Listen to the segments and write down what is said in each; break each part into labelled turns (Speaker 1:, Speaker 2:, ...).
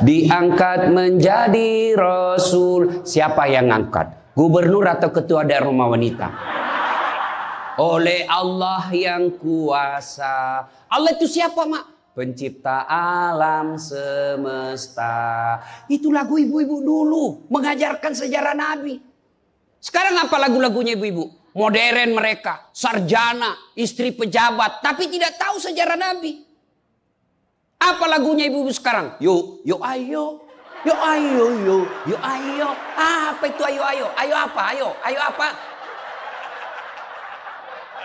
Speaker 1: Diangkat menjadi Rasul. Siapa yang angkat? Gubernur atau ketua daerah rumah wanita? Oleh Allah yang kuasa. Allah itu siapa, Mak? Pencipta alam semesta. Itu lagu ibu-ibu dulu, mengajarkan sejarah Nabi. Sekarang apa lagu-lagunya ibu-ibu? Modern mereka, sarjana, istri pejabat, tapi tidak tahu sejarah Nabi. Apa lagunya ibu-ibu sekarang? Yuk, yuk ayo. Yuk ayo, yuk, yuk ayo. Apa itu ayo, ayo? Ayo apa? Ayo, ayo apa?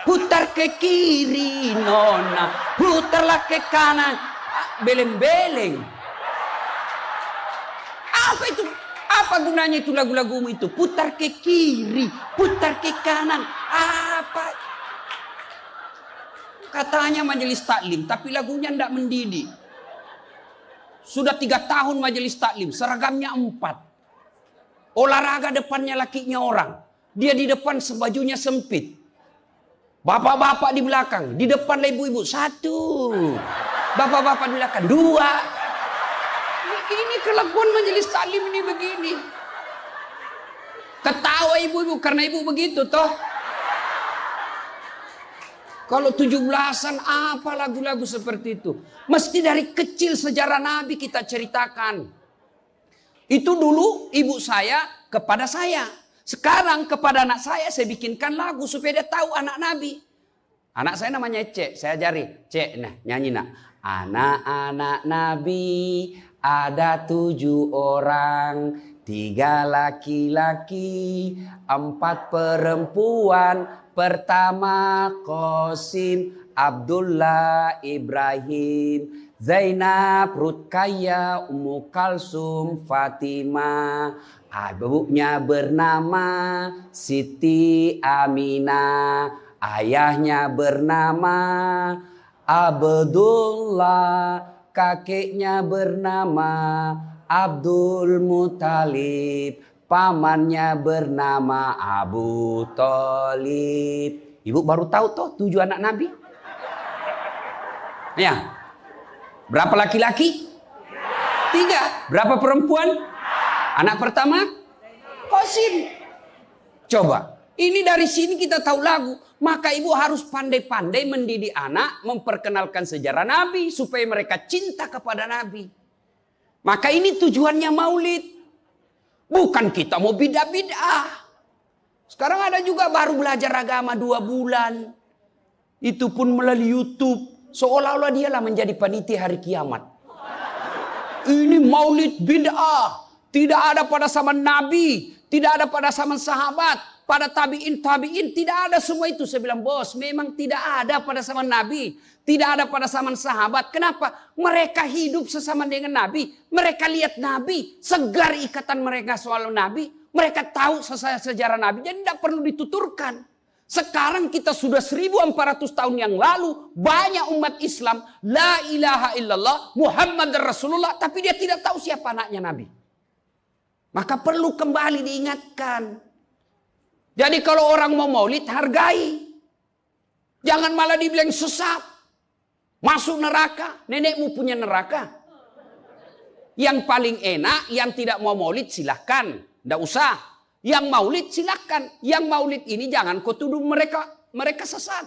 Speaker 1: Putar ke kiri, nona. Putarlah ke kanan. Beleng-beleng. Apa itu? Apa gunanya itu lagu-lagumu itu? Putar ke kiri, putar ke kanan. Apa? Katanya majelis taklim, tapi lagunya tidak mendidik. Sudah 3 tahun majelis taklim, seragamnya 4. Olahraga depannya lakinya orang. Dia di depan sebajunya sempit. Bapak-bapak di belakang, di depan ibu-ibu 1. Bapak-bapak di belakang 2. Ini kelakuan majelis taklim ini begini. Ketawa ibu-ibu karena ibu begitu toh. Kalau 17-an apa lagu-lagu seperti itu? Mesti dari kecil sejarah Nabi kita ceritakan. Itu dulu ibu saya kepada saya. Sekarang kepada anak saya bikinkan lagu supaya dia tahu anak Nabi. Anak saya namanya Cek, saya ajari. Cek, nah nyanyi nak. Anak-anak Nabi ada 7 orang. 3 laki-laki, 4 perempuan. Pertama Qasim, Abdullah, Ibrahim, Zainab, Rutkaya, Ummu Kalsum, Fatimah. Ibunya bernama Siti Aminah. Ayahnya bernama Abdullah. Kakeknya bernama Abdul Muthalib. Pamannya bernama Abu Thalib. Ibu baru tahu toh 7 anak Nabi? Ya. Berapa laki-laki? 3. Berapa perempuan? Anak pertama? Qasim. Coba. Ini dari sini kita tahu lagu. Maka ibu harus pandai-pandai mendidik anak. Memperkenalkan sejarah Nabi. Supaya mereka cinta kepada Nabi. Maka ini tujuannya maulid. Bukan kita mau bid'ah. Sekarang ada juga baru belajar agama 2 bulan. Itu pun melalui YouTube. Seolah-olah dialah menjadi panitia hari kiamat. Ini maulid bid'ah. Tidak ada pada zaman Nabi. Tidak ada pada zaman sahabat. Pada tabi'in tidak ada semua itu. Saya bilang bos memang tidak ada pada zaman Nabi. Tidak ada pada zaman sahabat. Kenapa? Mereka hidup sesama dengan Nabi. Mereka lihat Nabi. Segar ikatan mereka soal Nabi. Mereka tahu sejarah Nabi. Jadi tidak perlu dituturkan. Sekarang kita sudah 1400 tahun yang lalu. Banyak umat Islam. La ilaha illallah. Muhammad Rasulullah. Tapi dia tidak tahu siapa anaknya Nabi. Maka perlu kembali diingatkan. Jadi kalau orang mau maulid hargai. Jangan malah dibilang sesat. Masuk neraka, nenekmu punya neraka. Yang paling enak, yang tidak mau maulid silahkan. Tidak usah. Yang maulid silahkan. Yang maulid ini jangan kau tuduh mereka sesat.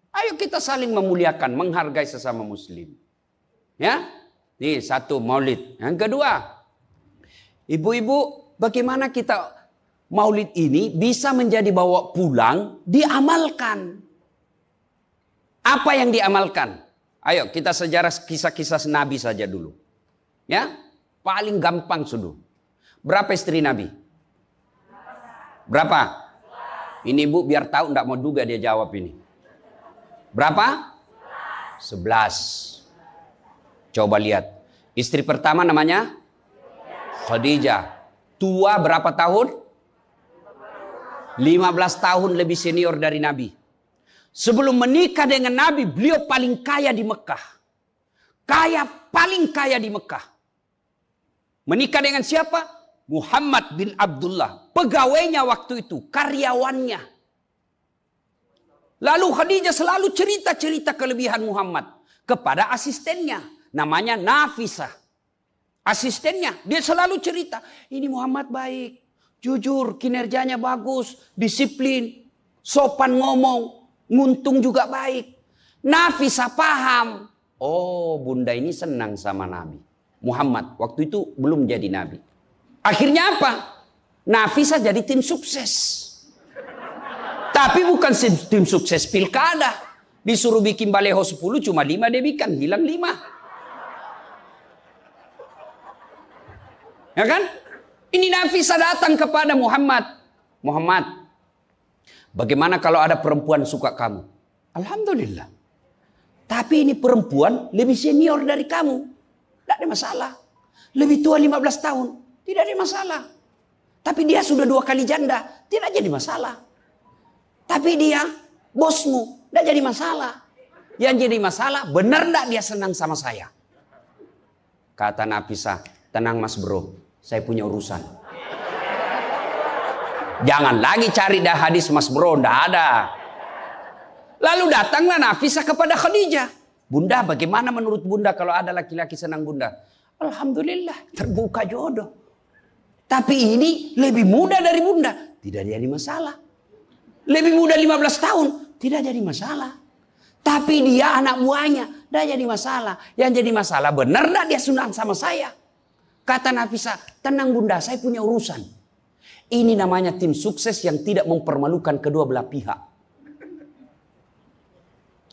Speaker 1: Ayo kita saling memuliakan, menghargai sesama muslim. Ya, ini 1 maulid. Yang kedua, ibu-ibu bagaimana kita maulid ini bisa menjadi bawa pulang, diamalkan. Apa yang diamalkan? Ayo kita sejarah kisah-kisah Nabi saja dulu. Ya, paling gampang sudah. Berapa istri Nabi? Berapa? Ini ibu biar tahu enggak mau duga dia jawab ini. Berapa? 11. Coba lihat. Istri pertama namanya Khadijah. Tua berapa tahun? 15 tahun lebih senior dari Nabi. Sebelum menikah dengan Nabi, beliau paling kaya di Mekah. Paling kaya di Mekah. Menikah dengan siapa? Muhammad bin Abdullah. Pegawainya waktu itu, karyawannya. Lalu Khadijah selalu cerita-cerita kelebihan Muhammad kepada asistennya. Namanya Nafisah. Asistennya, dia selalu cerita. Ini Muhammad baik, jujur, kinerjanya bagus, disiplin, sopan ngomong, nguntung juga baik. Nafisah paham. Oh, bunda ini senang sama Nabi Muhammad. Waktu itu belum jadi Nabi. Akhirnya apa? Nafisah jadi tim sukses. Tapi bukan tim sukses pilkada. Disuruh bikin baleho 10, cuma 5 dia bikin. Hilang 5. Ya kan? Ini Nafisah datang kepada Muhammad. Muhammad, bagaimana kalau ada perempuan suka kamu? Alhamdulillah. Tapi ini perempuan lebih senior dari kamu. Tidak ada masalah. Lebih tua 15 tahun. Tidak ada masalah. Tapi dia sudah 2 kali janda. Tidak jadi masalah. Tapi dia bosmu. Tidak jadi masalah. Yang jadi masalah, benar tidak dia senang sama saya? Kata Nafisah, tenang mas bro. Saya punya urusan. Jangan lagi cari dah hadis mas bro. Tidak ada. Lalu datanglah Nafisah kepada Khadijah. Bunda, bagaimana menurut bunda kalau ada laki-laki senang bunda? Alhamdulillah, terbuka jodoh. Tapi ini lebih muda dari bunda. Tidak jadi masalah. Lebih muda 15 tahun. Tidak jadi masalah. Tapi dia anak buahnya. Tidak jadi masalah. Yang jadi masalah, benar tidak dia senang sama saya? Kata Nafisah, tenang bunda, saya punya urusan. Ini namanya tim sukses yang tidak mempermalukan kedua belah pihak.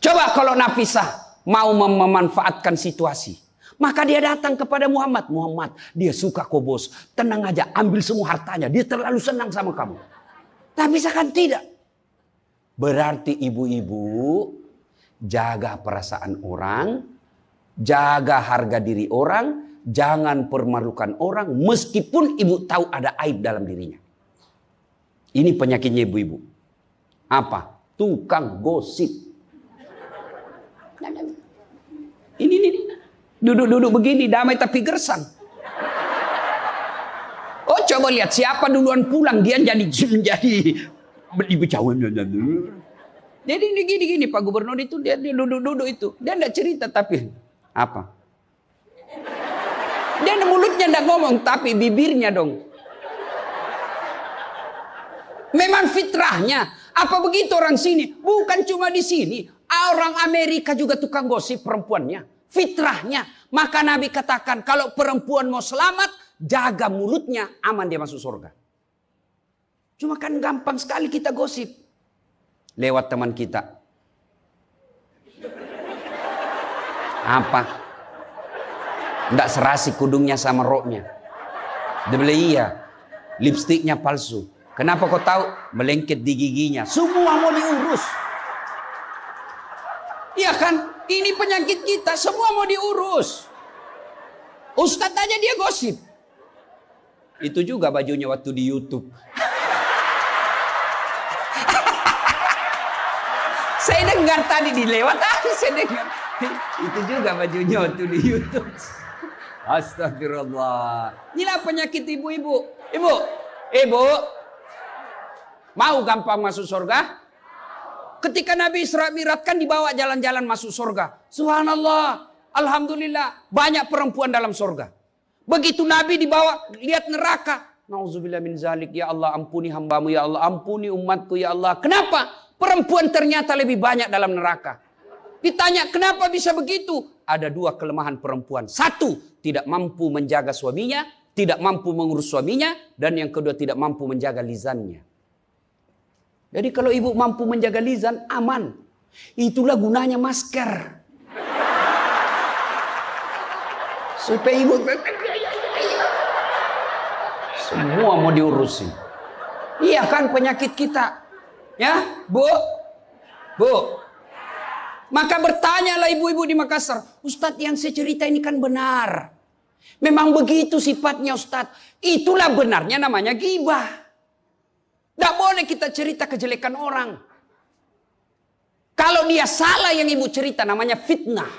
Speaker 1: Coba kalau Nafisah mau memanfaatkan situasi. Maka dia datang kepada Muhammad. Muhammad, dia suka kok bos. Tenang aja, ambil semua hartanya. Dia terlalu senang sama kamu. Nafisah kan tidak. Berarti ibu-ibu jaga perasaan orang. Jaga harga diri orang. Jangan permalukan orang. Meskipun ibu tahu ada aib dalam dirinya. Ini penyakitnya ibu-ibu. Apa? Tukang gosip. Ini. Duduk-duduk begini damai tapi gersang. Oh coba lihat siapa duluan pulang dia jadi berbicara. Jadi ini gini Pak Gubernur itu dia duduk-duduk itu. Dia enggak cerita tapi apa? Dia mulutnya enggak ngomong tapi bibirnya dong. Memang fitrahnya. Apa begitu orang sini? Bukan cuma di sini. Orang Amerika juga tukang gosip perempuannya. Fitrahnya. Maka Nabi katakan kalau perempuan mau selamat, jaga mulutnya, aman dia masuk surga. Cuma kan gampang sekali kita gosip. Lewat teman kita. Apa? Nggak serasi kudungnya sama roknya. Dia bilang iya. Lipstiknya palsu. Kenapa kau tahu? Melengket di giginya. Semua mau diurus. Iya kan? Ini penyakit kita. Semua mau diurus. Ustadz aja dia gosip. Itu juga bajunya waktu di YouTube. Saya dengar tadi dilewat. Saya dengar. Itu juga bajunya waktu di YouTube. Astagfirullah. Inilah penyakit ibu-ibu. Ibu. Mau gampang masuk surga? Ketika Nabi Isra Mi'raj kan dibawa jalan-jalan masuk surga. Subhanallah. Alhamdulillah. Banyak perempuan dalam surga. Begitu Nabi dibawa lihat neraka. Nauzubillah min zalik. Ya Allah ampuni hambamu. Ya Allah ampuni umatku. Ya Allah. Kenapa? Perempuan ternyata lebih banyak dalam neraka. Ditanya kenapa bisa begitu? Ada 2 kelemahan perempuan. 1. Tidak mampu menjaga suaminya. Tidak mampu mengurus suaminya. Dan yang kedua tidak mampu menjaga lisannya. Jadi kalau ibu mampu menjaga lisan, aman. Itulah gunanya masker. Supaya ibu semua mau diurusin. Iya kan penyakit kita. Ya, Bu. Maka bertanyalah ibu-ibu di Makassar. Ustadz yang saya cerita ini kan benar. Memang begitu sifatnya Ustadz. Itulah benarnya namanya ghibah. Tidak boleh kita cerita kejelekan orang. Kalau dia salah yang ibu cerita namanya fitnah.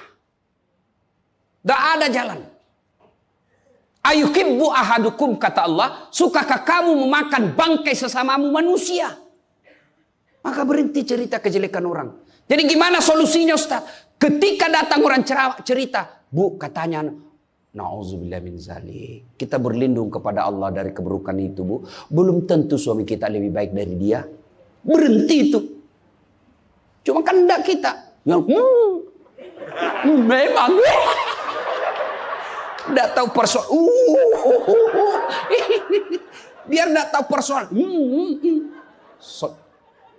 Speaker 1: Tidak ada jalan. Ayuhibbu ahadukum kata Allah. Sukakah kamu memakan bangkai sesamamu manusia? Maka berhenti cerita kejelekan orang. Jadi gimana solusinya Ustaz? Ketika datang orang cerita. Bu, katanya, na'udzubillah min zalik. Kita berlindung kepada Allah dari keburukan itu, Bu. Belum tentu suami kita lebih baik dari dia. Berhenti itu. Cuma kan enggak kita. Memang. Enggak tahu persoalan. Biar enggak tahu persoalan.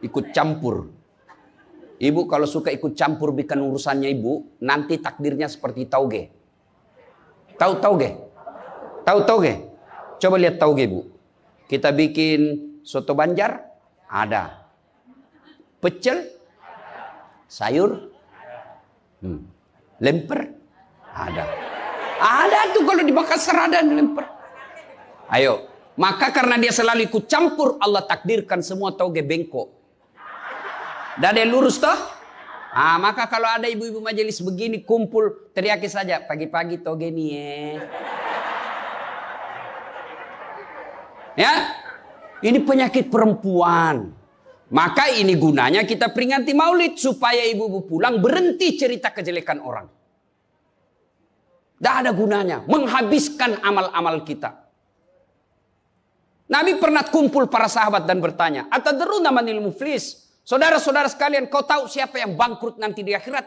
Speaker 1: Ikut campur. Ibu kalau suka ikut campur bikin urusannya ibu, nanti takdirnya seperti tauge. Tahu tauge? Tahu tauge? Coba lihat tauge, Bu. Kita bikin soto Banjar, ada. Pecel, sayur, lemper, ada. Ada tuh kalau di Makassar ada lemper. Ayo, maka karena dia selalu ikut campur, Allah takdirkan semua tauge bengkok. Dan ada yang lurus toh? Maka kalau ada ibu-ibu majelis begini kumpul, teriaki saja, pagi-pagi toge nih ya. Ini penyakit perempuan. Maka ini gunanya kita peringati maulid supaya ibu-ibu pulang berhenti cerita kejelekan orang. Tidak ada gunanya, menghabiskan amal-amal kita. Nabi pernah kumpul para sahabat dan bertanya, atadruna manil muflis? Saudara-saudara sekalian, kau tahu siapa yang bangkrut nanti di akhirat?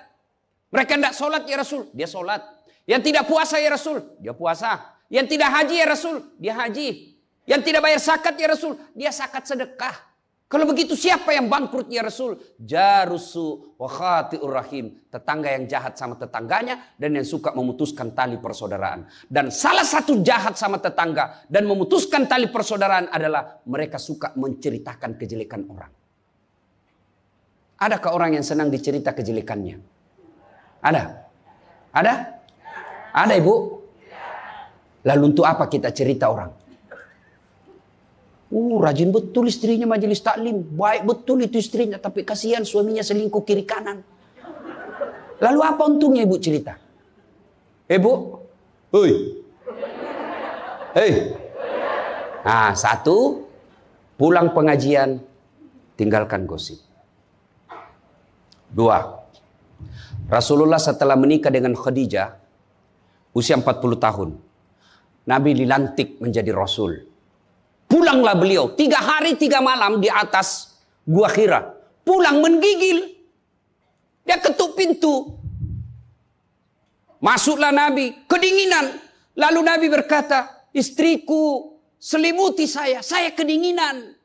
Speaker 1: Mereka tidak sholat ya Rasul, dia sholat. Yang tidak puasa ya Rasul, dia puasa. Yang tidak haji ya Rasul, dia haji. Yang tidak bayar zakat ya Rasul, dia zakat sedekah. Kalau begitu siapa yang bangkrut ya Rasul? Jarusu wa khati'ur rahim. Tetangga yang jahat sama tetangganya dan yang suka memutuskan tali persaudaraan. Dan salah satu jahat sama tetangga dan memutuskan tali persaudaraan adalah mereka suka menceritakan kejelekan orang. Adakah orang yang senang dicerita kejelekannya? Ada? Ada? Ada ibu? Lalu untuk apa kita cerita orang? Rajin betul istrinya majelis taklim. Baik betul itu istrinya. Tapi kasihan suaminya selingkuh kiri kanan. Lalu apa untungnya ibu cerita? Bu? Hei. Hei. Nah, satu. Pulang pengajian. Tinggalkan gosip. Dua, Rasulullah setelah menikah dengan Khadijah, usia 40 tahun, Nabi dilantik menjadi Rasul. Pulanglah beliau, 3 hari 3 malam di atas Gua Hira. Pulang menggigil. Dia ketuk pintu. Masuklah Nabi, kedinginan. Lalu Nabi berkata, istriku selimuti saya kedinginan.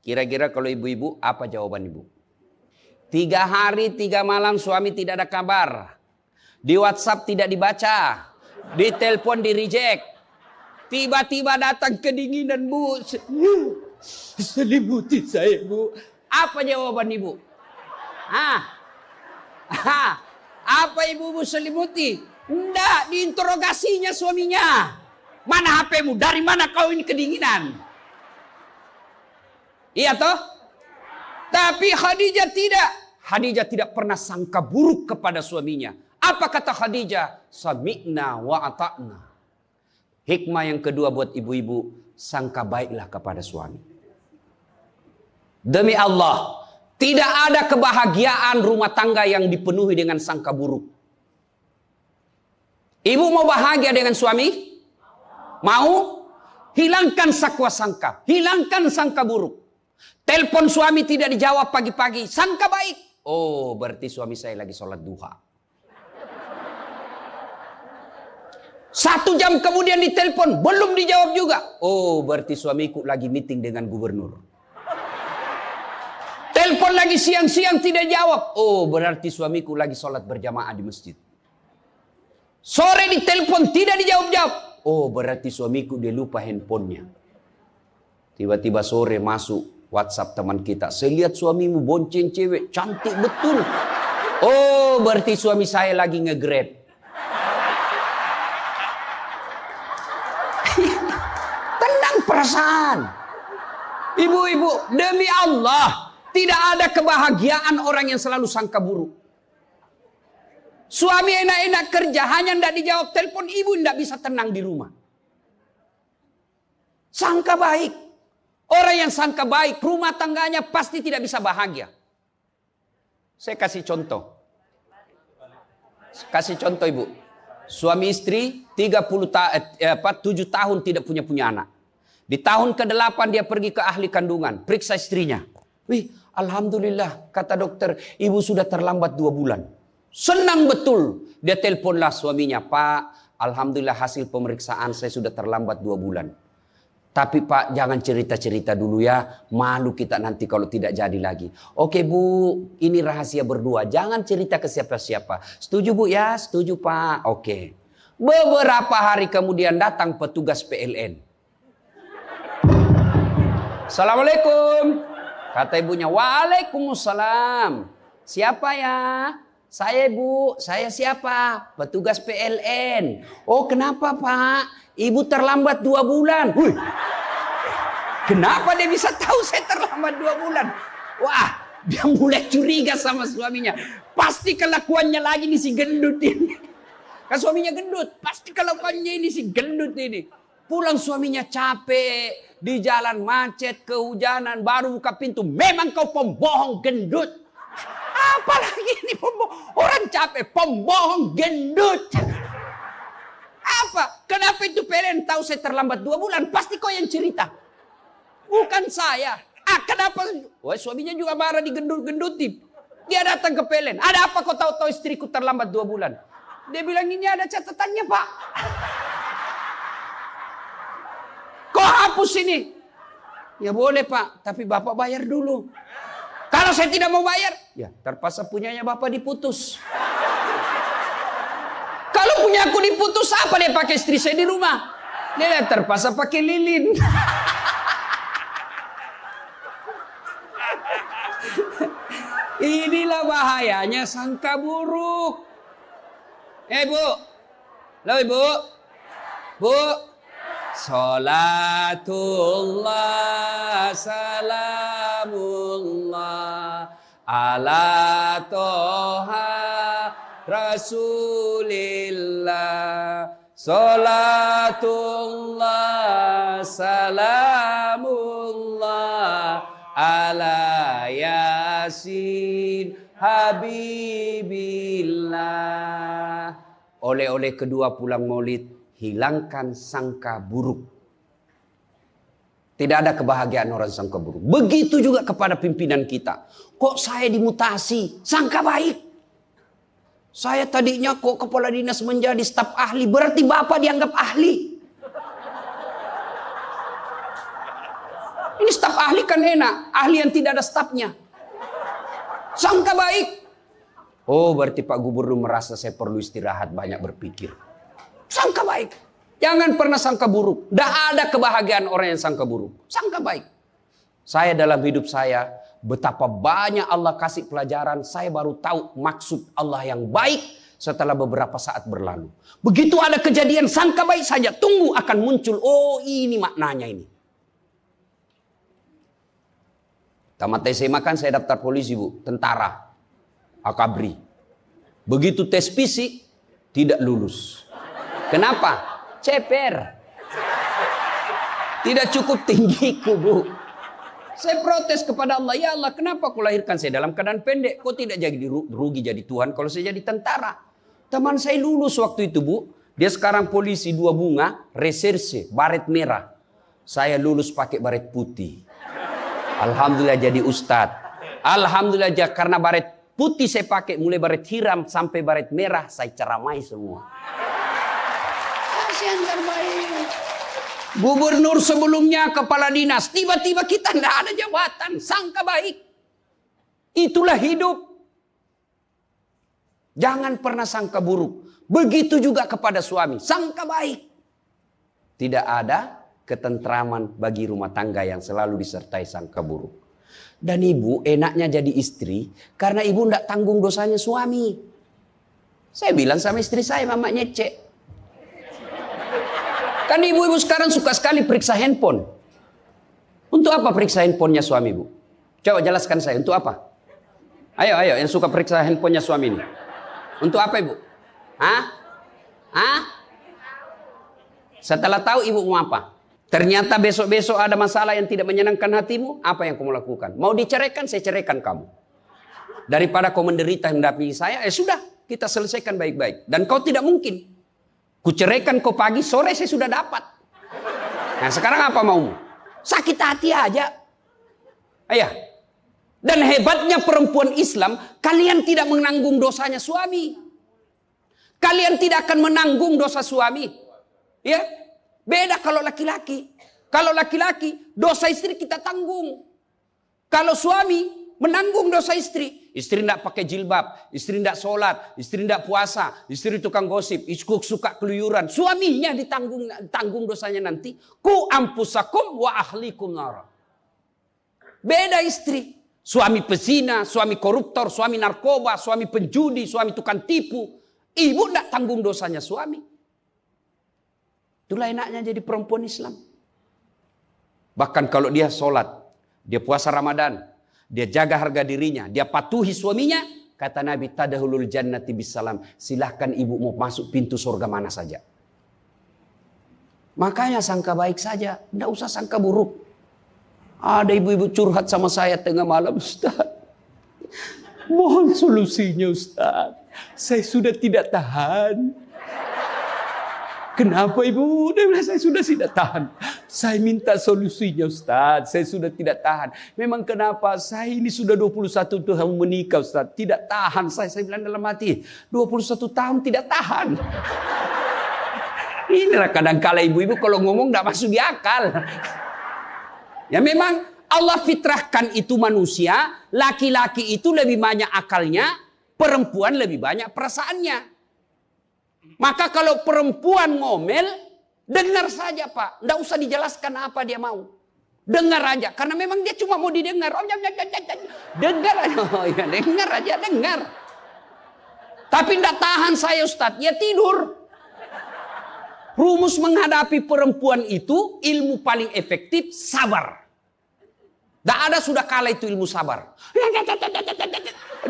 Speaker 1: Kira-kira kalau ibu-ibu, apa jawaban ibu? 3 hari 3 malam suami tidak ada kabar. Di WhatsApp tidak dibaca. Di telepon di reject. Tiba-tiba datang kedinginan, Bu. Selimuti saya, Bu. Apa jawaban ibu? Apa ibu selimuti? Enggak, diinterogasinya suaminya. Mana HP-mu? Dari mana kau ini kedinginan? Iya toh? Tapi Khadijah tidak. Khadijah tidak pernah sangka buruk kepada suaminya. Apa kata Khadijah? Sami'na wa ata'na. Hikmah yang kedua buat ibu-ibu, sangka baiklah kepada suami. Demi Allah, tidak ada kebahagiaan rumah tangga yang dipenuhi dengan sangka buruk. Ibu mau bahagia dengan suami? Mau? Hilangkan sakwa sangka. Hilangkan sangka buruk. Telepon suami tidak dijawab pagi-pagi. Sangka baik. Oh, berarti suami saya lagi sholat duha. 1 jam kemudian ditelepon. Belum dijawab juga. Oh, berarti suamiku lagi meeting dengan gubernur. Telepon lagi siang-siang tidak jawab. Oh, berarti suamiku lagi sholat berjamaah di masjid. Sore ditelepon tidak dijawab-jawab. Oh, berarti suamiku dia lupa handphonenya. Tiba-tiba sore masuk WhatsApp teman kita. Saya lihat suamimu bonceng cewek. Cantik betul. Oh, berarti suami saya lagi nge-grab. Tenang perasaan. Ibu-ibu, demi Allah. Tidak ada kebahagiaan orang yang selalu sangka buruk. Suami enak-enak kerja. Hanya tidak dijawab telepon. Ibu tidak bisa tenang di rumah. Sangka baik. Orang yang sangka baik, rumah tangganya pasti tidak bisa bahagia. Saya kasih contoh. Kasih contoh ibu. Suami istri 7 tahun tidak punya anak. Di tahun ke-8 dia pergi ke ahli kandungan, periksa istrinya. Wih, alhamdulillah, kata dokter, ibu sudah terlambat 2 bulan. Senang betul. Dia teleponlah suaminya, Pak, alhamdulillah hasil pemeriksaan saya sudah terlambat 2 bulan. Tapi Pak, jangan cerita-cerita dulu ya. Malu kita nanti kalau tidak jadi lagi. Oke Bu, ini rahasia berdua. Jangan cerita ke siapa-siapa. Setuju Bu ya? Setuju Pak. Oke. Beberapa hari kemudian datang petugas PLN. Assalamualaikum. Kata ibunya, waalaikumsalam. Siapa ya? Saya Bu, saya siapa? Petugas PLN. Oh kenapa Pak? Ibu terlambat 2 bulan. Wih. Kenapa dia bisa tahu saya terlambat 2 bulan? Wah, dia mulai curiga sama suaminya. Pasti kelakuannya lagi nih si gendut ini. Kan suaminya gendut. Pasti kelakuannya ini si gendut ini. Pulang suaminya capek. Di jalan macet, kehujanan, baru buka pintu. Memang kau pembohong gendut. Apalagi ini pembohong. Orang capek, pembohong gendut. Apa? Kenapa itu PLN tahu saya terlambat 2 bulan? Pasti kau yang cerita. Bukan saya. Kenapa? Wah, suaminya juga marah digendut-gendutin. Dia datang ke PLN. Ada apa kau tahu-tahu istriku terlambat 2 bulan? Dia bilang ini ada catatannya Pak. Kau hapus ini. Ya boleh Pak, tapi Bapak bayar dulu. Kalau saya tidak mau bayar, ya terpaksa punyanya Bapak diputus. Kalau punya aku diputus, apa dia pakai istri saya di rumah? Dia terpaksa pakai lilin. Inilah bahayanya sangka buruk. Bu. Halo Ibu. Bu. Salatullah salamullah ala toha Rasulillah. Salatullah salamullah ala Yasin Habibillah. Oleh-oleh kedua pulang maulid, hilangkan sangka buruk. Tidak ada kebahagiaan orang sangka buruk. Begitu juga kepada pimpinan kita. Kok saya dimutasi? Sangka baik. Saya tadinya kok kepala dinas menjadi staf ahli. Berarti Bapak dianggap ahli. Ini staf ahli kan enak. Ahli yang tidak ada stafnya. Sangka baik. Oh berarti Pak Gubernur merasa saya perlu istirahat, banyak berpikir. Sangka baik. Jangan pernah sangka buruk. Tidak ada kebahagiaan orang yang sangka buruk. Sangka baik. Saya dalam hidup saya, betapa banyak Allah kasih pelajaran. Saya baru tahu maksud Allah yang baik setelah beberapa saat berlalu. Begitu ada kejadian sangka baik saja. Tunggu akan muncul. Oh ini maknanya ini. Tamat SMA kan saya daftar polisi Bu. Tentara. Akabri. Begitu tes fisik. Tidak lulus. Kenapa? Ceper. Tidak cukup tinggiku Bu. Saya protes kepada Allah. Ya Allah kenapa kau lahirkan saya dalam keadaan pendek. Kau tidak jadi rugi jadi Tuhan kalau saya jadi tentara. Teman saya lulus waktu itu Bu. Dia sekarang polisi 2 bunga. Reserse. Baret merah. Saya lulus pakai baret putih. Alhamdulillah jadi ustadz. Alhamdulillah karena baret putih saya pakai. Mulai baret hiram sampai baret merah. Saya ceramai semua. Yang terbaik. Gubernur sebelumnya kepala dinas. Tiba-tiba kita tidak ada jabatan. Sangka baik. Itulah hidup. Jangan pernah sangka buruk. Begitu juga kepada suami. Sangka baik. Tidak ada ketentraman bagi rumah tangga yang selalu disertai sangka buruk. Dan ibu enaknya jadi istri. Karena ibu tidak tanggung dosanya suami. Saya bilang sama istri saya, Mama nyecek. Kan ibu-ibu sekarang suka sekali periksa handphone. Untuk apa periksa handphonenya suami Bu? Coba jelaskan saya, untuk apa? Ayo yang suka periksa handphonenya suami ini. Untuk apa Ibu? Setelah tahu ibu mau apa? Ternyata besok-besok ada masalah yang tidak menyenangkan hatimu. Apa yang kamu lakukan? Mau diceraikan, saya ceraikan kamu. Daripada kau menderita mendampingi saya, sudah kita selesaikan baik-baik. Dan kau tidak mungkin. Kuceraikan kau pagi, sore saya sudah dapat. Nah sekarang apa maumu? Sakit hati aja. Ayah. Dan hebatnya perempuan Islam, kalian tidak menanggung dosanya suami. Kalian tidak akan menanggung dosa suami. Ya, beda kalau laki-laki. Kalau laki-laki, dosa istri kita tanggung. Kalau suami menanggung dosa istri. Istri tidak pakai jilbab, istri tidak sholat, istri tidak puasa, istri tukang gosip, istri suka keluyuran. Suaminya ditanggung dosanya nanti. Ku ampusakum wa ahlikum nar. Beda istri. Suami pezina, suami koruptor, suami narkoba, suami penjudi, suami tukang tipu. Ibu tidak tanggung dosanya suami. Itulah enaknya jadi perempuan Islam. Bahkan kalau dia sholat, dia puasa Ramadan, dia jaga harga dirinya, dia patuhi suaminya, kata Nabi, tadahulul jannati bisalam. Silahkan ibu mau masuk pintu surga mana saja. Makanya sangka baik saja, tidak usah sangka buruk. Ada ibu-ibu curhat sama saya tengah malam, Ustaz. Mohon solusinya Ustaz. Saya sudah tidak tahan. Kenapa ibu? Dia bilang saya sudah tidak tahan. Saya minta solusinya Ustaz. Saya sudah tidak tahan. Memang kenapa? Saya ini sudah 21 tahun menikah Ustaz. Tidak tahan. Saya bilang dalam hati. 21 tahun tidak tahan. Inilah kadang-kala ibu-ibu kalau ngomong tidak masuk di akal. Ya memang Allah fitrahkan itu manusia. Laki-laki itu lebih banyak akalnya. Perempuan lebih banyak perasaannya. Maka kalau perempuan ngomel, dengar saja Pak. Tidak usah dijelaskan apa dia mau. Dengar aja. Karena memang dia cuma mau didengar. Dengar aja. Oh, ya, dengar aja, dengar. Tapi tidak tahan saya Ustaz. Ya tidur. Rumus menghadapi perempuan itu, ilmu paling efektif, sabar. Tidak ada sudah kalah itu ilmu sabar.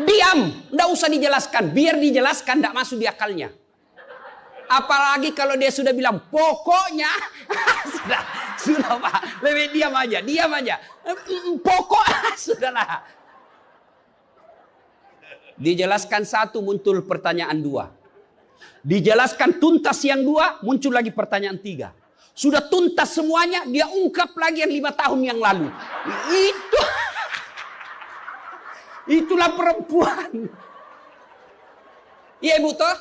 Speaker 1: Diam. Tidak usah dijelaskan. Biar dijelaskan tidak masuk di akalnya. Apalagi kalau dia sudah bilang pokoknya. sudah Pak. Lebih diam aja. Pokok. Sudahlah. Dijelaskan satu, muncul pertanyaan dua. Dijelaskan tuntas yang dua, muncul lagi pertanyaan tiga. Sudah tuntas semuanya, dia ungkap lagi yang 5 tahun yang lalu. Itulah perempuan. Iya ibu toh?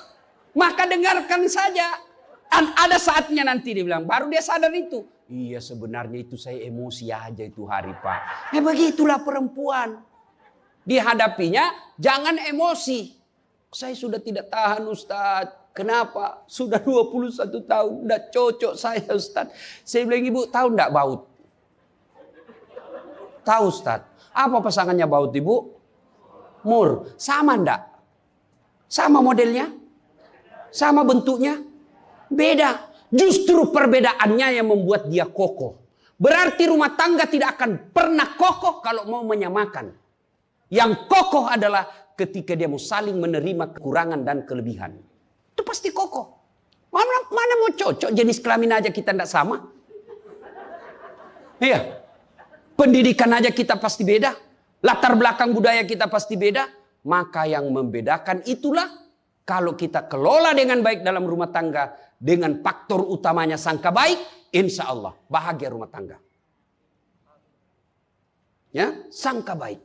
Speaker 1: Maka dengarkan saja. Ada saatnya nanti dia bilang, baru dia sadar itu. Iya sebenarnya itu saya emosi aja itu hari Pak. Begitulah perempuan. Dihadapinya jangan emosi. Saya sudah tidak tahan Ustaz. Kenapa? Sudah 21 tahun. Udah cocok saya Ustaz. Saya bilang ibu tahu enggak baut? Tahu Ustaz. Apa pasangannya baut ibu? Mur. Sama enggak? Sama modelnya? Sama bentuknya? Beda. Justru perbedaannya yang membuat dia kokoh. Berarti rumah tangga tidak akan pernah kokoh kalau mau menyamakan. Yang kokoh adalah ketika dia mau saling menerima kekurangan dan kelebihan. Itu pasti kokoh. Mana mau cocok jenis kelamin aja kita tidak sama. Iya. Pendidikan aja kita pasti beda. Latar belakang budaya kita pasti beda. Maka yang membedakan itulah kalau kita kelola dengan baik dalam rumah tangga. Dengan faktor utamanya sangka baik. Insya Allah bahagia rumah tangga. Ya, sangka baik.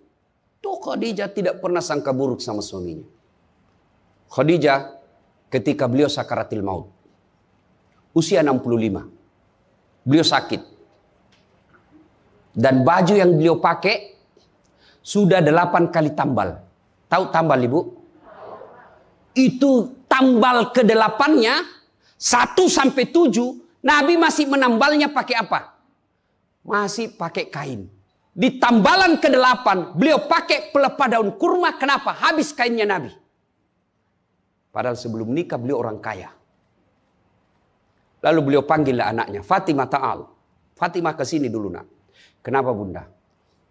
Speaker 1: Tuh Khadijah tidak pernah sangka buruk sama suaminya. Khadijah ketika beliau sakaratil maut. Usia 65. Beliau sakit. Dan baju yang beliau pakai sudah 8 kali tambal. Tahu tambal ibu? Itu tambal ke-8-nya 1 sampai 7. Nabi masih menambalnya pakai apa? Masih pakai kain. Di tambalan ke-8 beliau pakai pelepah daun kurma. Kenapa? Habis kainnya Nabi. Padahal sebelum nikah beliau orang kaya. Lalu beliau panggillah anaknya, Fatimah ta'al. Fatimah ke sini dulu nak. Kenapa bunda?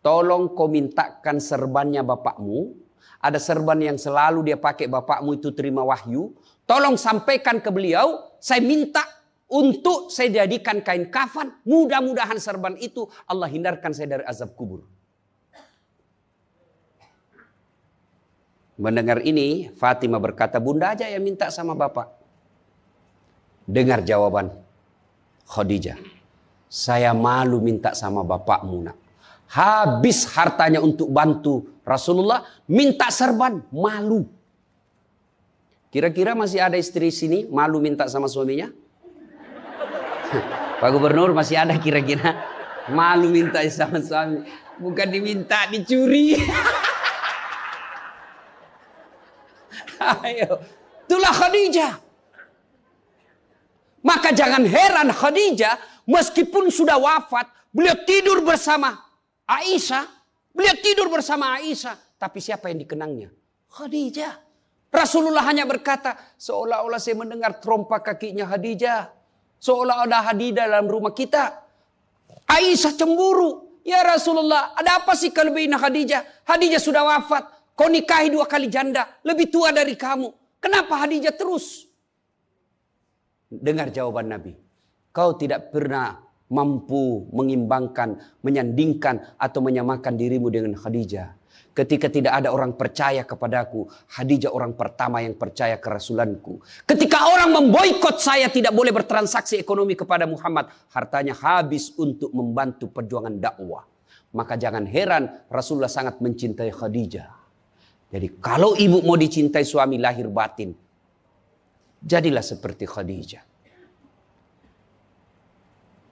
Speaker 1: Tolong kau mintakan serbannya bapakmu. Ada serban yang selalu dia pakai bapakmu itu terima wahyu. Tolong sampaikan ke beliau. Saya minta untuk saya jadikan kain kafan. Mudah-mudahan serban itu Allah hindarkan saya dari azab kubur. Mendengar ini Fatimah berkata, bunda aja yang minta sama bapak. Dengar jawaban Khadijah. Saya malu minta sama bapakmu, nak. Habis hartanya untuk bantu Rasulullah, minta serban, malu. Kira-kira masih ada istri sini malu minta sama suaminya? Pak Gubernur, masih ada kira-kira malu minta sama suami? Bukan diminta, dicuri. Ayo, itulah Khadijah. Maka jangan heran Khadijah meskipun sudah wafat, beliau tidur bersama Aisyah. Beliau tidur bersama Aisyah. Tapi siapa yang dikenangnya? Khadijah. Rasulullah hanya berkata, seolah-olah saya mendengar trompa kakinya Khadijah. Seolah ada Khadijah dalam rumah kita. Aisyah cemburu. Ya Rasulullah, ada apa sih kelebihan Khadijah? Khadijah sudah wafat. Kau nikahi 2 kali janda. Lebih tua dari kamu. Kenapa Khadijah terus? Dengar jawaban Nabi. Kau tidak pernah mampu mengimbangkan, menyandingkan atau menyamakan dirimu dengan Khadijah. Ketika tidak ada orang percaya kepadaku, Khadijah orang pertama yang percaya ke Rasulanku. Ketika orang memboikot saya tidak boleh bertransaksi ekonomi kepada Muhammad, hartanya habis untuk membantu perjuangan dakwah. Maka jangan heran Rasulullah sangat mencintai Khadijah. Jadi kalau ibu mau dicintai suami lahir batin, jadilah seperti Khadijah.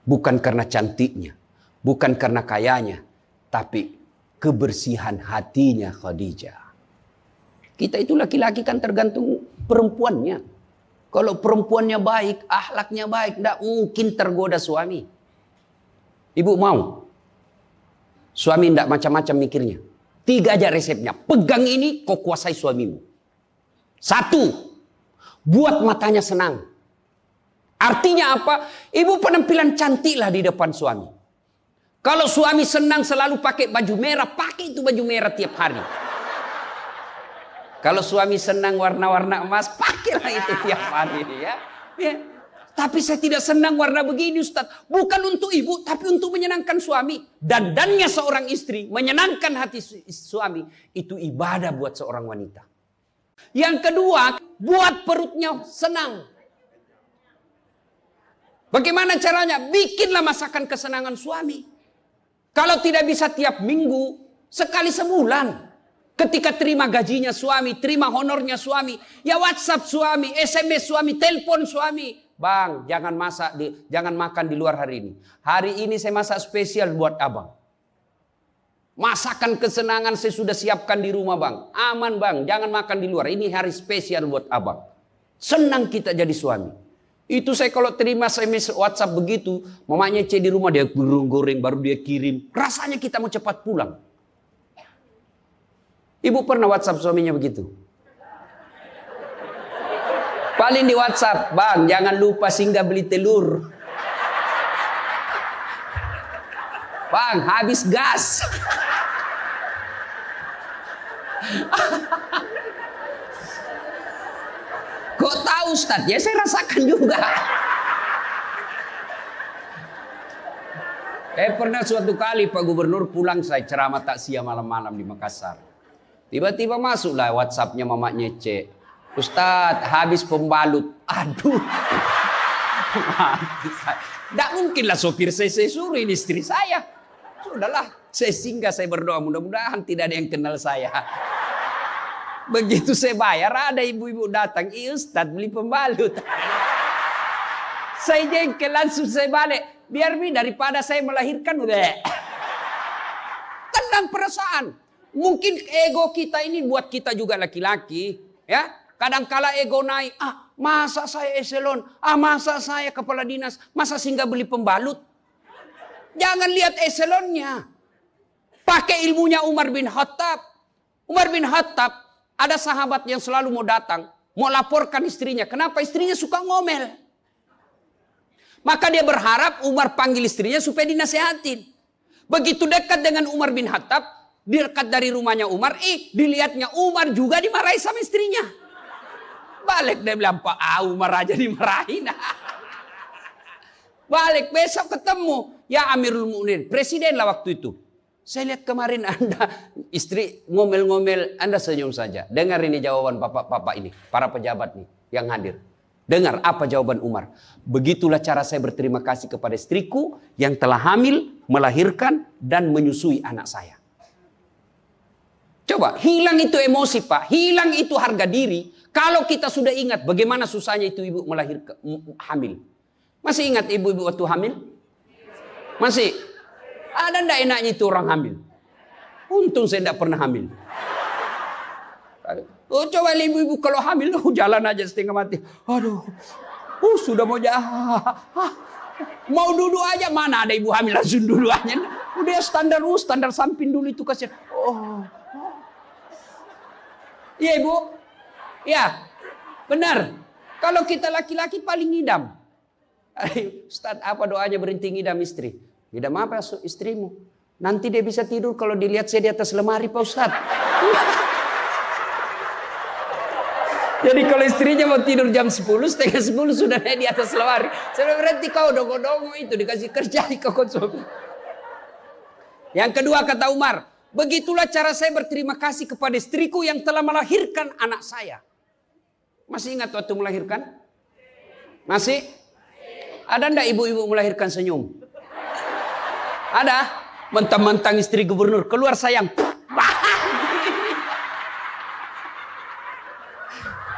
Speaker 1: Bukan karena cantiknya, bukan karena kayanya, tapi kebersihan hatinya Khadijah. Kita itu laki-laki kan tergantung perempuannya. Kalau perempuannya baik, akhlaknya baik, tidak mungkin tergoda suami. Ibu mau? Suami tidak macam-macam mikirnya. 3 aja resepnya. Pegang ini, kau kuasai suamimu. 1, buat matanya senang. Artinya apa? Ibu penampilan cantiklah di depan suami. Kalau suami senang selalu pakai baju merah, pakai itu baju merah tiap hari. Kalau suami senang warna-warna emas, pakailah itu tiap hari. Ya. Tapi saya tidak senang warna begini, Ustaz. Bukan untuk ibu, tapi untuk menyenangkan suami. Dandannya seorang istri, menyenangkan hati suami, itu ibadah buat seorang wanita. Yang kedua, buat perutnya senang. Bagaimana caranya? Bikinlah masakan kesenangan suami. Kalau tidak bisa tiap minggu, sekali sebulan. Ketika terima gajinya suami, terima honornya suami, ya WhatsApp suami, SMS suami, telepon suami. Bang, jangan makan di luar hari ini. Hari ini saya masak spesial buat abang. Masakan kesenangan saya sudah siapkan di rumah bang. Aman bang, jangan makan di luar. Ini hari spesial buat abang. Senang kita jadi suami. Itu saya kalau terima SMS WhatsApp begitu, mamanya di rumah dia goreng baru dia kirim. Rasanya kita mau cepat pulang. Ibu pernah WhatsApp suaminya begitu? Paling di WhatsApp, bang jangan lupa singgah beli telur. Bang habis gas. Kok tahu Ustaz? Ya saya rasakan juga. Pernah suatu kali Pak Gubernur pulang, saya ceramah takziah malam-malam di Makassar. Tiba-tiba masuklah WhatsAppnya mamanya C. Ustaz habis pembalut. Aduh. Tidak mungkinlah sopir saya suruh, ini istri saya. Sudahlah, saya singgah, saya berdoa mudah-mudahan tidak ada yang kenal saya. Begitu saya bayar, ada ibu-ibu datang, Ustaz beli pembalut. Saya jengkel, langsung saya balik. Biar daripada saya melahirkan, udah. Tenang perasaan. Mungkin ego kita ini buat kita juga laki-laki. Ya, kadangkala ego naik. Masa saya eselon? Masa saya kepala dinas? Masa singgah beli pembalut? Jangan lihat eselonnya. Pakai ilmunya Umar bin Khattab. Umar bin Khattab, ada sahabat yang selalu mau datang, mau laporkan istrinya. Kenapa? Istrinya suka ngomel. Maka dia berharap Umar panggil istrinya supaya dinasehatin. Begitu dekat dengan Umar bin Khattab, dekat dari rumahnya Umar, dilihatnya Umar juga dimarahi sama istrinya. Balik dia bilang, Pak Umar aja dimarahin. Balik besok ketemu, ya Amirul Mukminin, presiden lah waktu itu. Saya lihat kemarin Anda istri ngomel-ngomel, Anda senyum saja. Dengar ini jawaban bapak-bapak ini, para pejabat nih yang hadir. Dengar apa jawaban Umar. Begitulah cara saya berterima kasih kepada istriku yang telah hamil, melahirkan, dan menyusui anak saya. Coba, hilang itu emosi Pak. Hilang itu harga diri. Kalau kita sudah ingat bagaimana susahnya itu ibu melahirkan, hamil. Masih ingat ibu-ibu waktu hamil? Masih? Ada enggak enaknya itu orang hamil? Untung saya enggak pernah hamil. Oh, coba ibu-ibu kalau hamil, jalan aja setengah mati. Aduh, sudah mau mau duduk aja, mana ada ibu hamil langsung duduk aja. Udah standar samping dulu itu kasihan. Iya ibu, ya benar. Kalau kita laki-laki paling ngidam. Ustaz, apa doanya berhenti ngidam istri? Ngidam apa istrimu? Nanti dia bisa tidur kalau dilihat saya di atas lemari Pak Ustaz. Jadi kalau istrinya mau tidur jam 10, setengah 10 sudah naik di atas lemari. Saya berarti kau dongo-dongo itu dikasih kerja di kau suami. Yang kedua kata Umar, begitulah cara saya berterima kasih kepada istriku yang telah melahirkan anak saya. Masih ingat waktu melahirkan? Masih? Ada enggak ibu-ibu melahirkan senyum? Ada? Mentang-mentang istri gubernur, keluar sayang.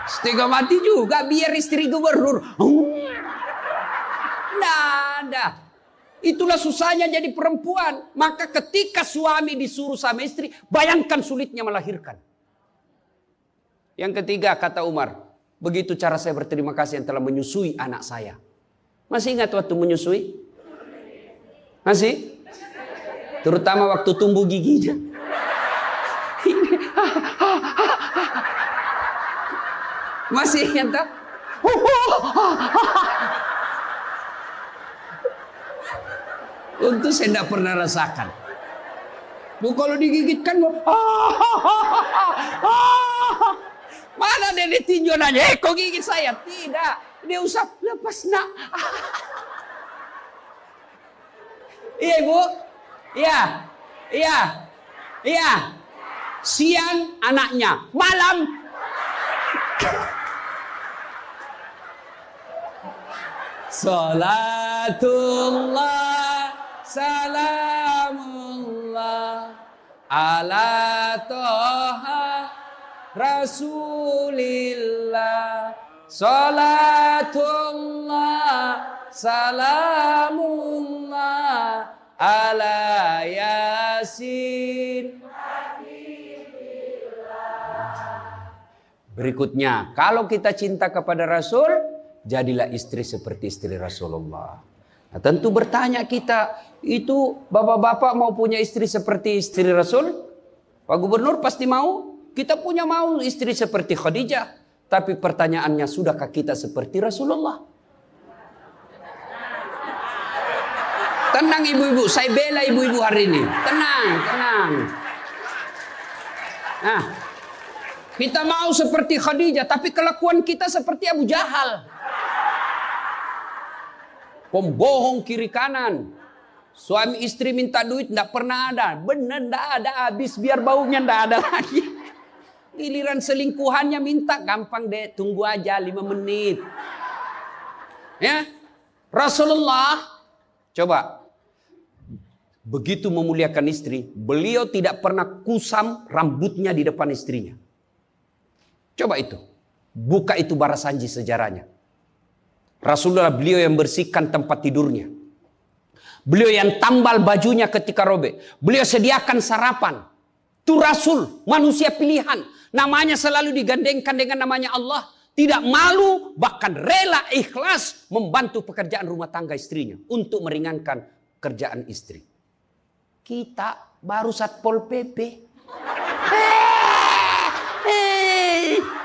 Speaker 1: Setengah mati juga biar istri gubernur. Nggak ada. Itulah susahnya jadi perempuan. Maka ketika suami disuruh sama istri, bayangkan sulitnya melahirkan. Yang ketiga kata Umar, begitu cara saya berterima kasih yang telah menyusui anak saya. Masih ingat waktu menyusui? Masih? Terutama waktu tumbuh giginya. Masih ingat tak? Untuk saya tidak pernah rasakan. Kalau digigitkan, mana dia ditinjau nanya, kok gigit saya? Tidak, dia usap, lepas nak. Iya ibu, iya. Siang anaknya, malam. Salatullah salamullah ala toha rasulillah. Salatullah salamullah ala yasin. Berikutnya, kalau kita cinta kepada Rasul, jadilah istri seperti istri Rasulullah. Nah, tentu bertanya kita, itu bapak-bapak mau punya istri seperti istri Rasul? Pak Gubernur pasti mau. Kita punya mau istri seperti Khadijah. Tapi pertanyaannya, sudahkah kita seperti Rasulullah? Tenang ibu-ibu, saya bela ibu-ibu hari ini. Tenang. Nah, kita mau seperti Khadijah, tapi kelakuan kita seperti Abu Jahal. Pembohong kiri kanan. Suami istri minta duit, tidak pernah ada. Benar, tidak ada. Habis biar baunya tidak ada lagi. Giliran selingkuhannya minta, gampang deh. Tunggu aja 5 menit. Ya, Rasulullah, coba. Begitu memuliakan istri, beliau tidak pernah kusam rambutnya di depan istrinya. Coba itu. Buka itu Barasanji sejarahnya. Rasulullah beliau yang bersihkan tempat tidurnya. Beliau yang tambal bajunya ketika robek. Beliau sediakan sarapan. Itu Rasul, manusia pilihan. Namanya selalu digandengkan dengan namanya Allah. Tidak malu, bahkan rela ikhlas membantu pekerjaan rumah tangga istrinya. Untuk meringankan kerjaan istri. Kita baru Satpol PP.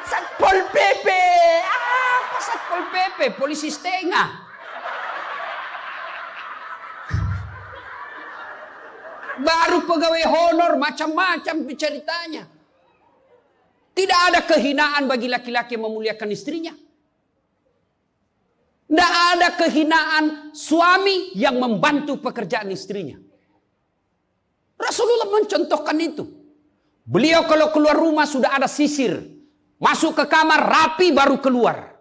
Speaker 1: Satpol PP. Apa Satpol PP? Polisi setengah. Baru pegawai honor, macam-macam ceritanya. Tidak ada kehinaan bagi laki-laki yang memuliakan istrinya. Tidak ada kehinaan suami yang membantu pekerjaan istrinya. Rasulullah mencontohkan itu. Beliau kalau keluar rumah sudah ada sisir. Masuk ke kamar rapi baru keluar.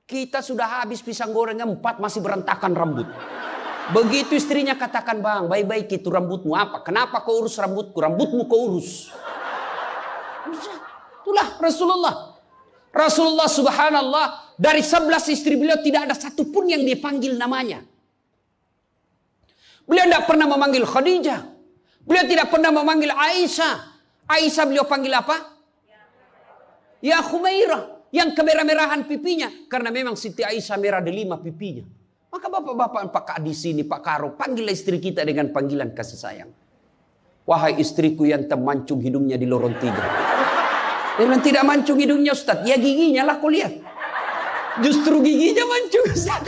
Speaker 1: Kita sudah habis pisang gorengnya 4 masih berantakan rambut. Begitu istrinya katakan, bang, baik-baik itu rambutmu apa? Kenapa kau urus rambutku? Rambutmu kau urus. Itulah Rasulullah. Rasulullah subhanallah, dari 11 istri beliau tidak ada satupun yang dia panggil namanya. Beliau tidak pernah memanggil Khadijah. Beliau tidak pernah memanggil Aisyah. Aisyah beliau panggil apa? Ya Khumairah. Yang kemerah-merahan pipinya. Karena memang Siti Aisyah merah delima pipinya. Maka bapak-bapak, Pak Kak di sini, Pak Karo, panggillah istri kita dengan panggilan kasih sayang. Wahai istriku yang termancung hidungnya di lorong 3. Dia bilang, tidak mancung hidungnya Ustaz. Ya giginya lah kau lihat. Justru giginya mancung Ustaz.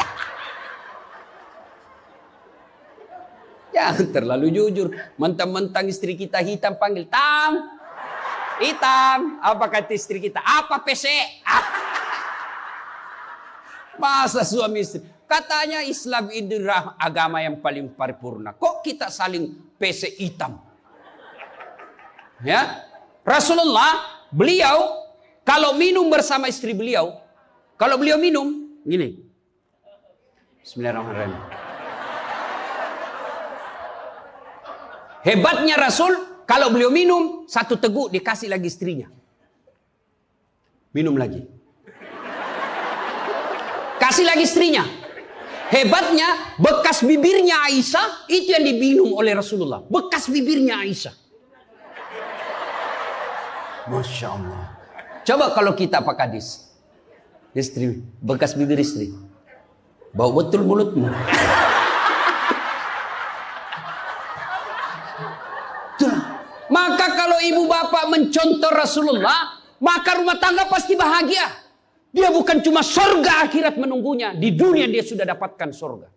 Speaker 1: Jangan terlalu jujur. Mentang-mentang istri kita hitam panggil Tam. Hitam. Apa kata istri kita? Apa PC? Masa suami istri? Katanya Islam itu agama yang paling paripurna. Kok kita saling PC hitam? Ya, Rasulullah beliau kalau minum bersama istri beliau, kalau beliau minum gini. Bismillahirrahmanirrahim. Hebatnya Rasul, kalau beliau minum, 1 teguk dikasih lagi istrinya. Minum lagi. Kasih lagi istrinya. Hebatnya, bekas bibirnya Aisyah, itu yang diminum oleh Rasulullah. Bekas bibirnya Aisyah. Masya Allah. Coba kalau kita Pak Kadis. Istri, bekas bibir istri. Bau betul mulutmu. Maka kalau ibu bapak mencontoh Rasulullah, maka rumah tangga pasti bahagia. Dia bukan cuma surga akhirat menunggunya. Di dunia dia sudah dapatkan surga.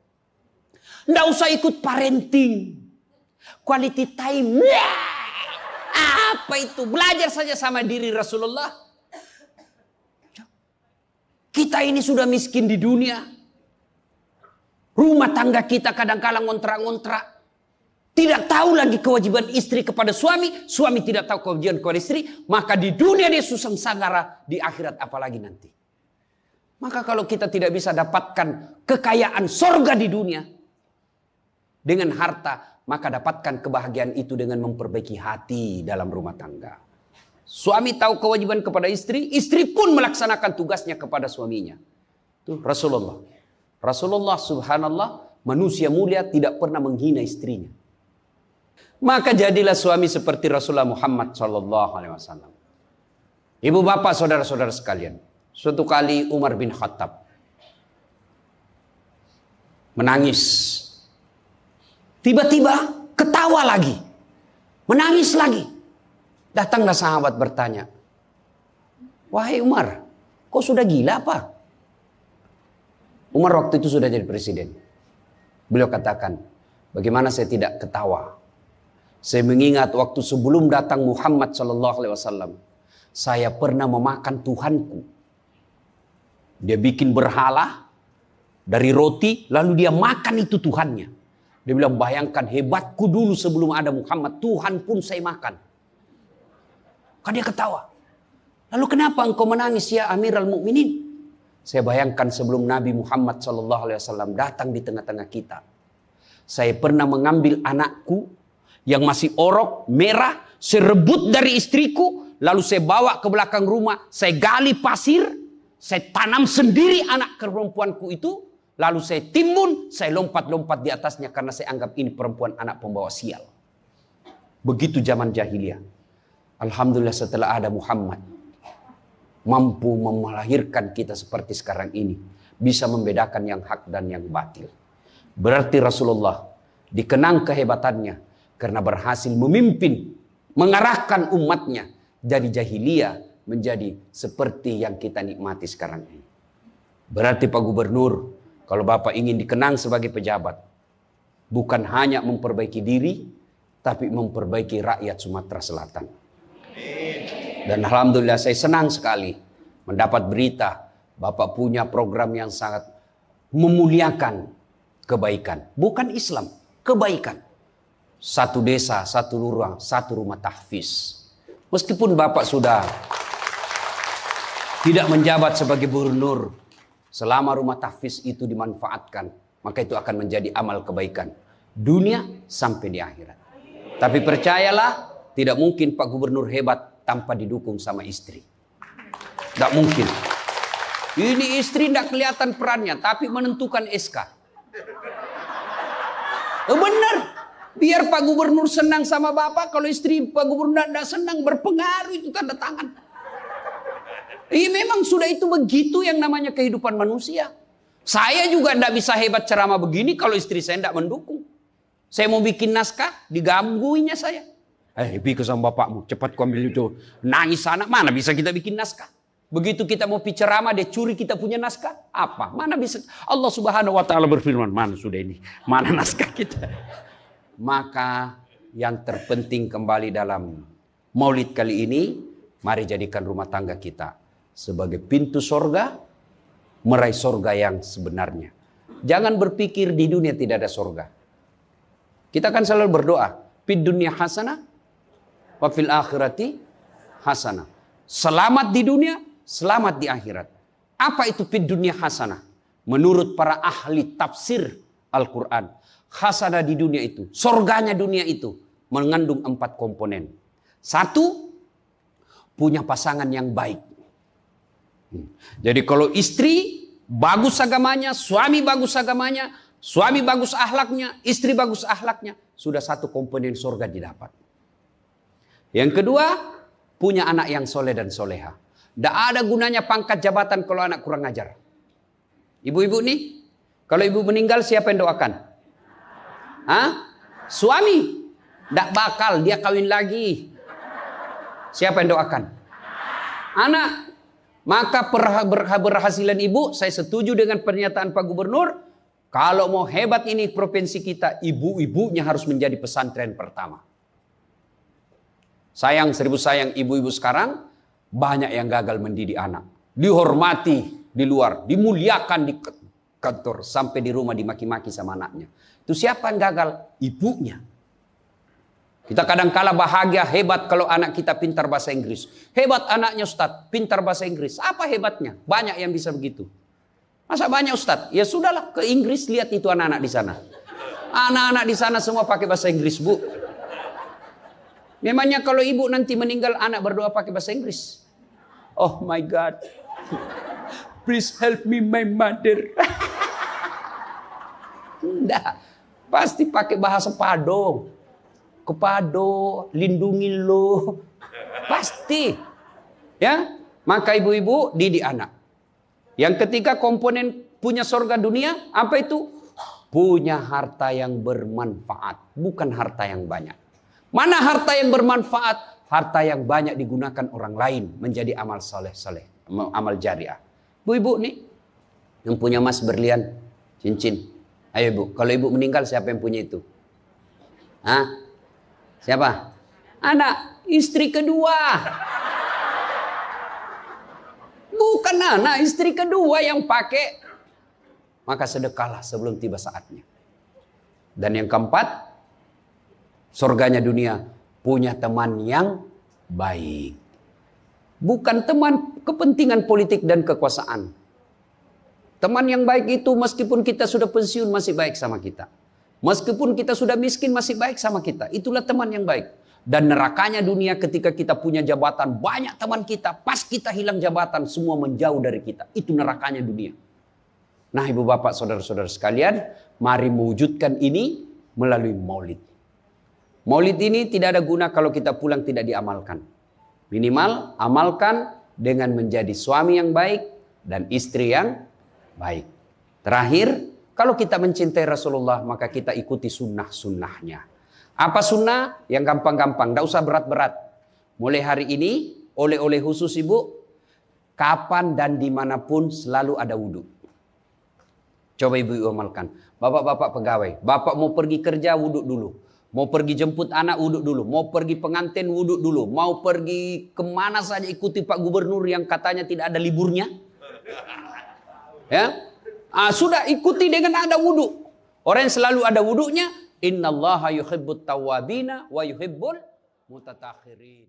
Speaker 1: Nggak usah ikut parenting. Quality time. Apa itu? Belajar saja sama diri Rasulullah. Kita ini sudah miskin di dunia. Rumah tangga kita kadang-kala ngontrak-ngontrak. Tidak tahu lagi kewajiban istri kepada suami. Suami tidak tahu kewajiban kepada istri. Maka di dunia dia susah sanggara. Di akhirat apalagi nanti. Maka kalau kita tidak bisa dapatkan kekayaan sorga di dunia. Dengan harta. Maka dapatkan kebahagiaan itu dengan memperbaiki hati dalam rumah tangga. Suami tahu kewajiban kepada istri. Istri pun melaksanakan tugasnya kepada suaminya. Itu Rasulullah. Rasulullah subhanallah. Manusia mulia tidak pernah menghina istrinya. Maka jadilah suami seperti Rasulullah Muhammad SAW. Ibu bapak saudara-saudara sekalian. Suatu kali Umar bin Khattab menangis. Tiba-tiba ketawa lagi. Menangis lagi. Datanglah sahabat bertanya. Wahai Umar, kok sudah gila apa? Umar waktu itu sudah jadi presiden. Beliau katakan, bagaimana saya tidak ketawa? Saya mengingat waktu sebelum datang Muhammad SAW, saya pernah memakan Tuhanku. Dia bikin berhala dari roti, lalu dia makan itu Tuhannya. Dia bilang, bayangkan hebatku dulu sebelum ada Muhammad, Tuhan pun saya makan. Kan dia ketawa. Lalu kenapa engkau menangis ya Amirul Mukminin? Saya bayangkan sebelum Nabi Muhammad SAW datang di tengah-tengah kita. Saya pernah mengambil anakku yang masih orok, merah, saya rebut dari istriku, lalu saya bawa ke belakang rumah, saya gali pasir, saya tanam sendiri anak perempuanku itu, lalu saya timbun, saya lompat-lompat di atasnya karena saya anggap ini perempuan anak pembawa sial. Begitu zaman jahiliyah. Alhamdulillah setelah ada Muhammad, mampu melahirkan kita seperti sekarang ini, bisa membedakan yang hak dan yang batil. Berarti Rasulullah dikenang kehebatannya, karena berhasil memimpin, mengarahkan umatnya dari jahiliyah menjadi seperti yang kita nikmati sekarang ini. Berarti Pak Gubernur, kalau Bapak ingin dikenang sebagai pejabat, bukan hanya memperbaiki diri, tapi memperbaiki rakyat Sumatera Selatan. Dan Alhamdulillah saya senang sekali mendapat berita Bapak punya program yang sangat memuliakan kebaikan. Bukan Islam, kebaikan. 1 desa, 1 lurah, 1 rumah tahfiz. Meskipun Bapak sudah tidak menjabat sebagai gubernur, Selama rumah tahfiz itu dimanfaatkan, maka itu akan menjadi amal kebaikan dunia sampai di akhirat. Tapi percayalah, tidak mungkin Pak Gubernur hebat tanpa didukung sama istri. Tidak mungkin. Ini istri tidak kelihatan perannya, tapi menentukan SK. Benar. Biar Pak Gubernur senang sama Bapak, kalau istri Pak Gubernur tidak senang, berpengaruh itu tanda tangan. Memang sudah itu begitu yang namanya kehidupan manusia. Saya juga tidak bisa hebat ceramah begini kalau istri saya tidak mendukung. Saya mau bikin naskah, digangguinya saya. Pergi sama bapakmu, cepat kau ambil itu. Nangis sana, mana bisa kita bikin naskah? Begitu kita mau ceramah, dia curi kita punya naskah. Apa? Mana bisa? Allah Subhanahu wa Ta'ala berfirman, mana sudah ini? Mana naskah kita? Maka yang terpenting kembali dalam maulid kali ini, mari jadikan rumah tangga kita sebagai pintu sorga, meraih sorga yang sebenarnya. Jangan berpikir di dunia tidak ada sorga. Kita kan selalu berdoa, fid dunya hasanah, wa fil akhirati hasanah. Selamat di dunia, selamat di akhirat. Apa itu fid dunya hasanah? Menurut para ahli tafsir Al-Quran, hasanah di dunia itu, sorganya dunia itu mengandung 4 komponen. 1, punya pasangan yang baik. Jadi kalau istri bagus agamanya, suami bagus agamanya, suami bagus akhlaknya, istri bagus akhlaknya, sudah 1 komponen surga didapat. Yang kedua, punya anak yang soleh dan soleha. Tidak ada gunanya pangkat jabatan kalau anak kurang ajar. Ibu-ibu nih, kalau ibu meninggal siapa yang doakan? Suami. Tidak bakal, dia kawin lagi. Siapa yang doakan? Anak. Maka berhasilan ibu, saya setuju dengan pernyataan Pak Gubernur. Kalau mau hebat ini provinsi kita, ibu-ibunya harus menjadi pesantren pertama. Sayang, seribu sayang, ibu-ibu sekarang banyak yang gagal mendidik anak. Dihormati di luar, dimuliakan di kantor, sampai di rumah dimaki-maki sama anaknya. Itu siapa yang gagal? Ibunya. Kita kadang-kala bahagia, hebat kalau anak kita pintar bahasa Inggris. Hebat anaknya Ustadz, pintar bahasa Inggris. Apa hebatnya? Banyak yang bisa begitu. Masa banyak Ustadz? Ya sudahlah, ke Inggris lihat itu anak-anak di sana. Anak-anak di sana semua pakai bahasa Inggris, Bu. Memangnya kalau ibu nanti meninggal, anak berdoa pakai bahasa Inggris? Oh my God. Please help me my mother. Enggak. Pasti pakai bahasa Padang. Kepado, lindungi lo. Pasti. Ya, maka ibu-ibu didik anak. Yang ketiga komponen punya surga dunia, apa itu? Punya harta yang bermanfaat, bukan harta yang banyak. Mana harta yang bermanfaat? Harta yang banyak digunakan orang lain menjadi amal saleh-saleh, amal jariah. Bu-ibu nih yang punya emas berlian, cincin. Ayo ibu, kalau ibu meninggal siapa yang punya itu? Siapa? Anak, istri kedua. Bukan anak, istri kedua yang pakai. Maka sedekahlah sebelum tiba saatnya. Dan yang keempat, surganya dunia, punya teman yang baik. Bukan teman kepentingan politik dan kekuasaan. Teman yang baik itu meskipun kita sudah pensiun masih baik sama kita. Meskipun kita sudah miskin masih baik sama kita. Itulah teman yang baik. Dan nerakanya dunia ketika kita punya jabatan. Banyak teman kita. Pas kita hilang jabatan semua menjauh dari kita. Itu nerakanya dunia. Nah ibu bapak saudara-saudara sekalian. Mari mewujudkan ini melalui maulid. Maulid ini tidak ada guna kalau kita pulang tidak diamalkan. Minimal amalkan dengan menjadi suami yang baik. Dan istri yang baik. Terakhir. Kalau kita mencintai Rasulullah, maka kita ikuti sunnah-sunnahnya. Apa sunnah? Yang gampang-gampang, tidak usah berat-berat. Mulai hari ini, oleh-oleh khusus ibu, kapan dan dimanapun selalu ada wudhu. Coba ibu amalkan. Bapak-bapak pegawai, bapak mau pergi kerja wudhu dulu. Mau pergi jemput anak wudhu dulu. Mau pergi pengantin wudhu dulu. Mau pergi kemana saja ikuti Pak Gubernur yang katanya tidak ada liburnya. Ya. Sudah ikuti dengan ada wudhu. Orang yang selalu ada wudhunya, innallaha yuhibbut tawwabina wa yuhibbul mutatahhirin.